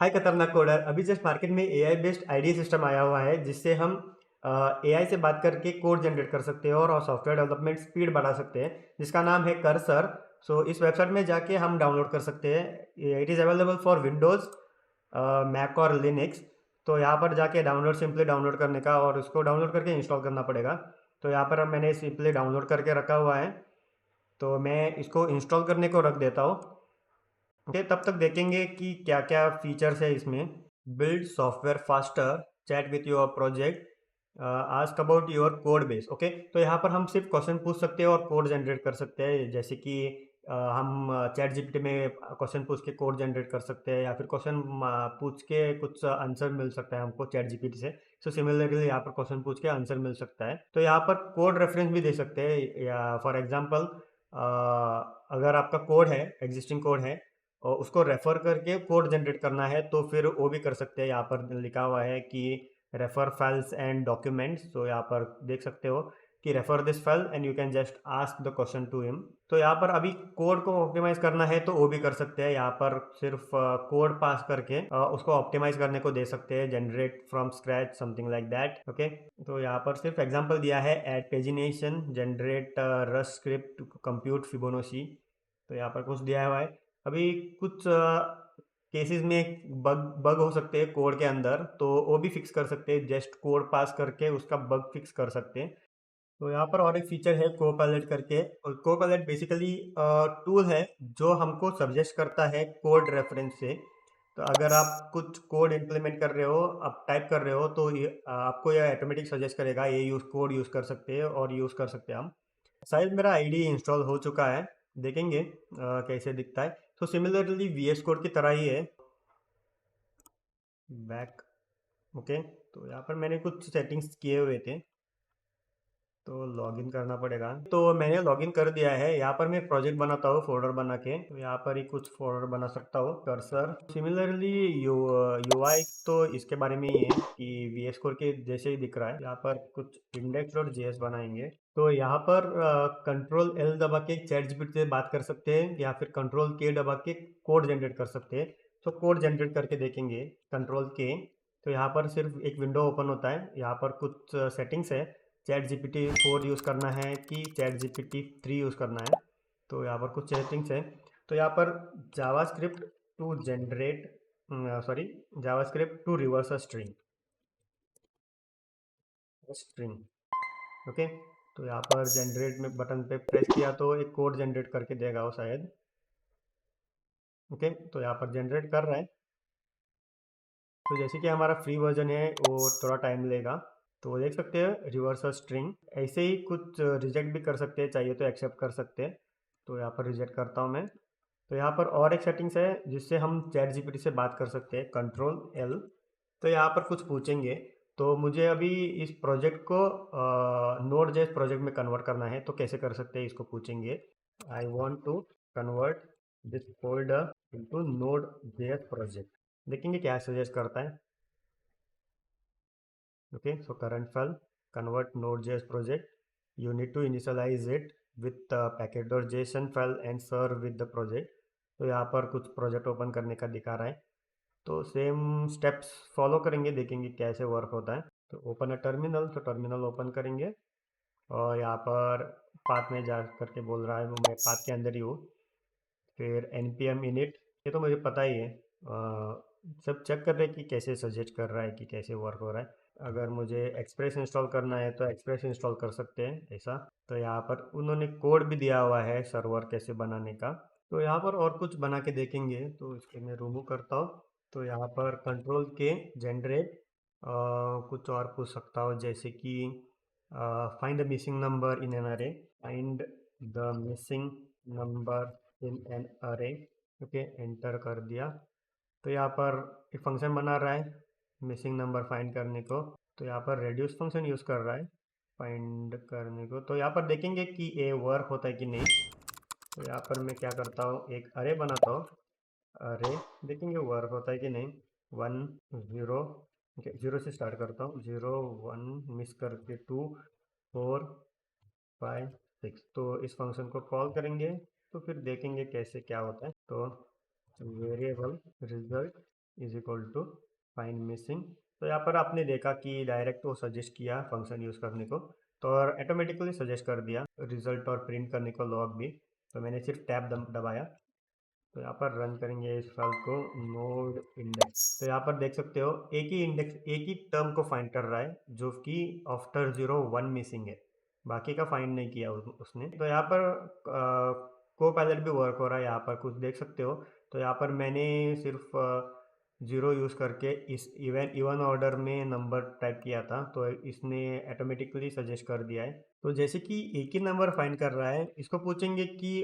हाय खतरनाक कोडर। अभी just market में एआई बेस्ड आईडी सिस्टम आया हुआ है जिससे हम एआई से बात करके कोड जनरेट कर सकते हैं और सॉफ्टवेयर डेवलपमेंट स्पीड बढ़ा सकते हैं, जिसका नाम है कर्सर। सो इस वेबसाइट में जाके हम डाउनलोड कर सकते हैं। It is available for Windows, Mac और लिनक्स। तो यहाँ पर जाके सिंपली डाउनलोड करने का और उसको डाउनलोड करके इंस्टॉल करना पड़ेगा। तो यहाँ पर मैंने सिंपली डाउनलोड करके रखा हुआ है, तो मैं इसको इंस्टॉल करने को रख देता हूँ। ओके, तब तक देखेंगे कि क्या क्या फीचर्स है इसमें। Build software faster, chat with your project, ask about your code base. Okay, तो यहाँ पर हम सिर्फ क्वेश्चन पूछ सकते हैं और कोड जनरेट कर सकते हैं, जैसे कि हम चैट जीपीटी में क्वेश्चन पूछ के कोड जनरेट कर सकते हैं, या फिर क्वेश्चन पूछ के कुछ आंसर मिल सकता है हमको चैट जीपीटी से। सो सिमिलरली यहाँ पर क्वेश्चन पूछ के आंसर मिल सकता है। तो यहाँ पर कोड रेफरेंस भी दे सकते हैं, या फॉर एग्जांपल अगर आपका कोड है, एग्जिस्टिंग कोड है, और उसको रेफर करके कोड जनरेट करना है तो फिर वो भी कर सकते हैं। यहाँ पर लिखा हुआ है कि रेफर फाइल्स एंड डॉक्यूमेंट्स। तो यहाँ पर देख सकते हो कि refer this file and you can just ask the question to him. तो यहाँ पर अभी कोड को ऑप्टिमाइज करना है तो वो भी कर सकते हैं। यहाँ पर सिर्फ कोड पास करके उसको ऑप्टिमाइज करने को दे सकते हैं, generate from scratch, something like that. Okay, तो यहाँ पर सिर्फ एग्जांपल दिया है, add pagination, generate Rust script, compute Fibonacci. तो यहाँ पर कुछ दिया हुआ है। अभी कुछ केसेस में बग बग हो सकते हैं कोड के अंदर, तो वो भी फिक्स कर सकते हैं, जस्ट कोड पास करके उसका बग फिक्स कर सकते हैं। तो यहाँ पर और एक फीचर है कोपायलट करके, और कोपायलट बेसिकली टूल है जो हमको सजेस्ट करता है कोड रेफरेंस से। तो अगर आप कुछ कोड इम्प्लीमेंट कर रहे हो, आप टाइप कर रहे हो, तो आपको यह ऑटोमेटिक सजेस्ट करेगा ये कोड यूज़ कर सकते हैं और यूज़ कर सकते हैं हम। शायद मेरा आईडी इंस्टॉल हो चुका है, देखेंगे कैसे दिखता है। तो सिमिलरली वीएस कोड की तरह ही है। बैक। ओके, तो यहाँ पर मैंने कुछ सेटिंग्स किए हुए थे, तो लॉगिन करना पड़ेगा। तो मैंने लॉगिन कर दिया है। यहाँ पर मैं प्रोजेक्ट बनाता हूँ फोल्डर बना के, तो यहाँ पर ही कुछ फोल्डर बना सकता हूँ। कर्सर सिमिलरली यूआई तो इसके बारे में ही है कि वीएस कोड के जैसे ही दिख रहा है। यहाँ पर कुछ इंडेक्स डॉट जेएस बनाएंगे। तो यहाँ पर कंट्रोल एल दबा के चैट जीपीटी से बात कर सकते हैं, या फिर कंट्रोल के दबा के कोड जनरेट कर सकते हैं। तो कोड जनरेट करके देखेंगे कंट्रोल के। तो यहाँ पर सिर्फ एक विंडो ओपन होता है। यहाँ पर कुछ सेटिंग्स है, चैट जीपीटी 4 यूज़ करना है कि चैट जीपीटी 3 यूज़ करना है। तो यहाँ पर कुछ सेटिंग्स है। तो यहाँ पर JavaScript to generate, sorry, JavaScript to reverse a string. Okay, तो यहाँ पर जनरेट में बटन पे प्रेस किया तो एक कोड जनरेट करके देगा वो शायद। ओके, तो यहाँ पर जनरेट कर रहा है। तो जैसे कि हमारा फ्री वर्जन है वो थोड़ा टाइम लेगा। तो देख सकते हैं रिवर्स स्ट्रिंग। ऐसे ही कुछ रिजेक्ट भी कर सकते हैं, चाहिए तो एक्सेप्ट कर सकते हैं। तो यहाँ पर रिजेक्ट करता हूँ मैं। तो यहाँ पर और एक सेटिंग्स है जिससे हम चैट जीपीटी से बात कर सकते हैं, कंट्रोल एल। तो यहाँ पर कुछ पूछेंगे, तो मुझे अभी इस प्रोजेक्ट को नोड जेएस प्रोजेक्ट में कन्वर्ट करना है, तो कैसे कर सकते हैं इसको पूछेंगे। I want to convert this folder into Node JS project. देखेंगे क्या सजेस्ट करता है। Okay, so current file convert node.js project, you need to initialize it with package.json file and serve with the project। तो यहाँ पर कुछ project open करने का दिखा रहा है, तो सेम स्टेप्स फॉलो करेंगे, देखेंगे कैसे वर्क होता है। तो ओपन अ टर्मिनल, तो टर्मिनल ओपन करेंगे, और यहाँ पर पाथ में जा करके बोल रहा है, मैं पाथ के अंदर ही हूँ। फिर npm init, ये तो मुझे पता ही है। सब चेक कर रहे हैं कि कैसे सजेस्ट कर रहा है कि कैसे वर्क हो रहा है। अगर मुझे एक्सप्रेस इंस्टॉल करना है तो एक्सप्रेस इंस्टॉल कर सकते हैं ऐसा। तो यहाँ पर उन्होंने कोड भी दिया हुआ है सर्वर कैसे बनाने का। तो यहाँ पर और कुछ बना के देखेंगे, तो इसके मैं रिमूव करता हूँ। तो यहाँ पर कंट्रोल के जनरेट, कुछ और पूछ सकता हूँ, जैसे कि find the missing number in an array, find the missing number in an array. Okay, enter कर दिया। तो यहाँ पर एक फंक्शन बना रहा है मिसिंग नंबर फाइंड करने को। तो यहाँ पर रेड्यूस फंक्शन यूज़ कर रहा है फाइंड करने को। तो यहाँ पर देखेंगे कि ये वर्क होता है कि नहीं। तो यहाँ पर मैं क्या करता हूँ, एक अरे बनाता हूँ। अरे, देखेंगे वर्क होता है कि नहीं। 1 0, ओके, 0 से स्टार्ट करता हूँ, 0 1 मिस करके 2 4 5 6। तो इस फंक्शन को कॉल करेंगे, तो फिर देखेंगे कैसे क्या होता है। तो variable result is equal to find missing. तो यहाँ पर आपने देखा कि डायरेक्ट वो सजेस्ट किया फंक्शन यूज़ करने को, तो और ऑटोमेटिकली सजेस्ट कर दिया रिजल्ट और प्रिंट करने को लॉग भी। तो मैंने सिर्फ टैब दबाया, तो यहाँ पर रन करेंगे इस फाइल को, नोड इंडेक्स। तो यहाँ पर देख सकते हो एक ही इंडेक्स, एक ही टर्म को फाइंड कर रहा है जो कि आफ्टर 0 1 मिसिंग है, बाकी का फाइंड नहीं किया उसने। तो यहाँ पर को पायलट भी वर्क हो रहा है, यहाँ पर कुछ देख सकते हो। तो यहाँ पर मैंने सिर्फ 0 यूज़ करके इस इवन ऑर्डर में नंबर टाइप किया था, तो इसने ऑटोमेटिकली सजेस्ट कर दिया है। तो जैसे कि एक ही नंबर फाइंड कर रहा है, इसको पूछेंगे कि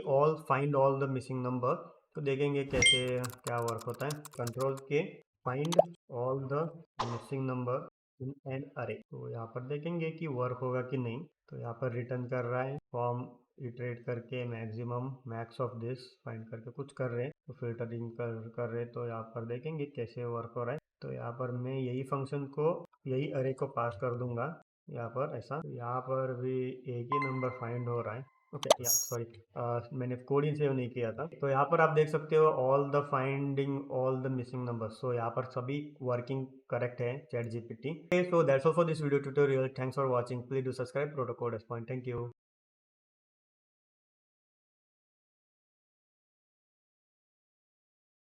find all the missing number, तो देखेंगे कैसे क्या वर्क होता है। कंट्रोल के find all the missing number in an अरे, तो यहाँ पर देखेंगे कि वर्क होगा कि नहीं। तो यहाँ पर रिटर्न कर रहा है फॉर्म इटरेट करके maximum max of this find करके कुछ कर रहे हैं, तो फिल्टरिंग कर रहे हैं। तो यहाँ पर देखेंगे कैसे वर्क हो रहा है। तो यहाँ पर मैं यही फंक्शन को, यही अरे को पास कर दूंगा यहाँ पर ऐसा। यहाँ पर भी एक ही नंबर फाइंड हो रहा है। ओके या सॉरी, मैंने कोड ही सेव नहीं किया था। तो यहाँ पर आप देख सकते हो all the finding all the missing numbers, so यहाँ पर सभी वर्किंग करेक्ट है chat GPT. So that's all for this video tutorial, thanks for watching, please do subscribe Protocode point, thank you.